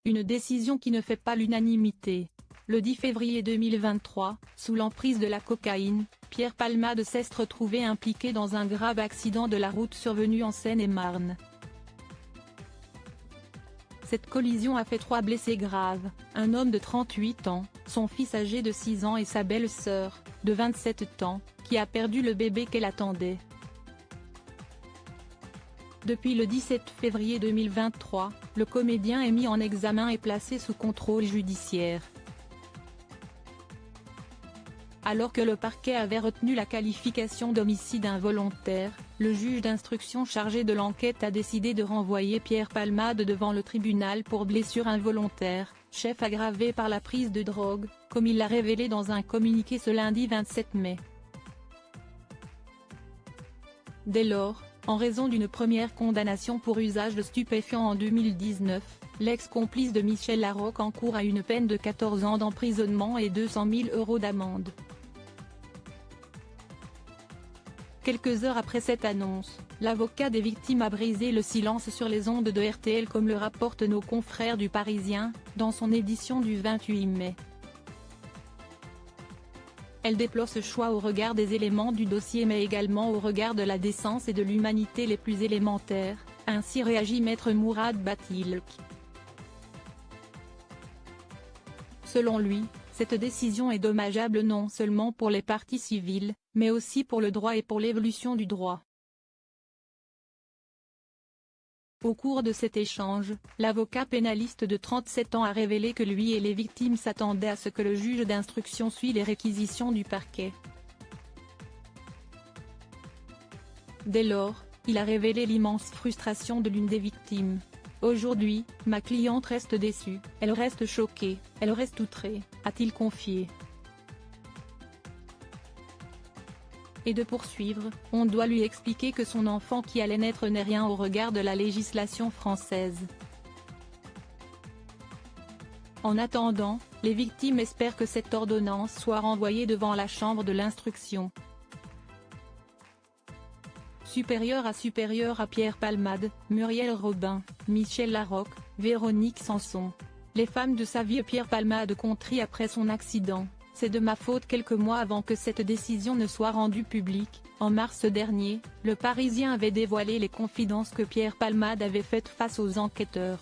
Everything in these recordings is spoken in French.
une décision qui ne fait pas l'unanimité. Le 10 février 2023, sous l'emprise de la cocaïne, Pierre Palmade s'est retrouvé impliqué dans un grave accident de la route survenu en Seine-et-Marne. Cette collision a fait 3 blessés graves, un homme de 38 ans, son fils âgé de 6 ans et sa belle-sœur, de 27 ans, qui a perdu le bébé qu'elle attendait. Depuis le 17 février 2023, le comédien est mis en examen et placé sous contrôle judiciaire. Alors que le parquet avait retenu la qualification d'homicide involontaire, le juge d'instruction chargé de l'enquête a décidé de renvoyer Pierre Palmade devant le tribunal pour blessure involontaire, chef aggravé par la prise de drogue, comme il l'a révélé dans un communiqué ce lundi 27 mai. Dès lors, en raison d'une première condamnation pour usage de stupéfiants en 2019, l'ex-complice de Michel Larocque encourt à une peine de 14 ans d'emprisonnement et 200 000 € d'amende. Quelques heures après cette annonce, l'avocat des victimes a brisé le silence sur les ondes de RTL comme le rapportent nos confrères du Parisien, dans son édition du 28 mai. Elle déplore ce choix au regard des éléments du dossier mais également au regard de la décence et de l'humanité les plus élémentaires, ainsi réagit Maître Mourad Batilk. Selon lui, cette décision est dommageable non seulement pour les parties civiles, mais aussi pour le droit et pour l'évolution du droit. Au cours de cet échange, l'avocat pénaliste de 37 ans a révélé que lui et les victimes s'attendaient à ce que le juge d'instruction suive les réquisitions du parquet. Dès lors, il a révélé l'immense frustration de l'une des victimes. « Aujourd'hui, ma cliente reste déçue, elle reste choquée, elle reste outrée », a-t-il confié. Et de poursuivre, on doit lui expliquer que son enfant qui allait naître n'est rien au regard de la législation française. En attendant, les victimes espèrent que cette ordonnance soit renvoyée devant la chambre de l'instruction. Supérieur à Pierre Palmade, Muriel Robin, Michel Larocque, Véronique Sanson. Les femmes de sa vie. Pierre Palmade contrit après son accident. C'est de ma faute. Quelques mois avant que cette décision ne soit rendue publique, en mars dernier, le Parisien avait dévoilé les confidences que Pierre Palmade avait faites face aux enquêteurs.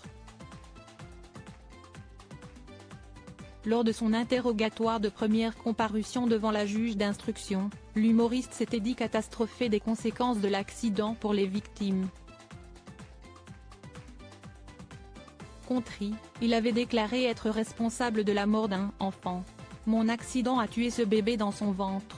Lors de son interrogatoire de première comparution devant la juge d'instruction, l'humoriste s'était dit catastrophé des conséquences de l'accident pour les victimes. Contrit, il avait déclaré être responsable de la mort d'un enfant. « Mon accident a tué ce bébé dans son ventre.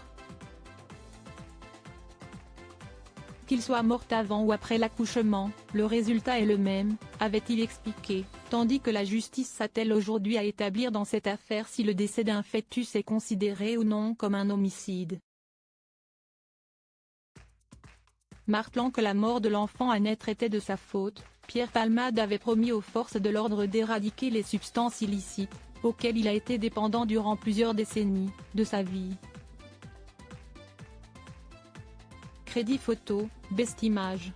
Qu'il soit mort avant ou après l'accouchement, le résultat est le même », avait-il expliqué, tandis que la justice s'attelle aujourd'hui à établir dans cette affaire si le décès d'un fœtus est considéré ou non comme un homicide. Martelant que la mort de l'enfant à naître était de sa faute, Pierre Palmade avait promis aux forces de l'ordre d'éradiquer les substances illicites, auxquelles il a été dépendant durant plusieurs décennies, de sa vie. Crédit photo, Bestimage.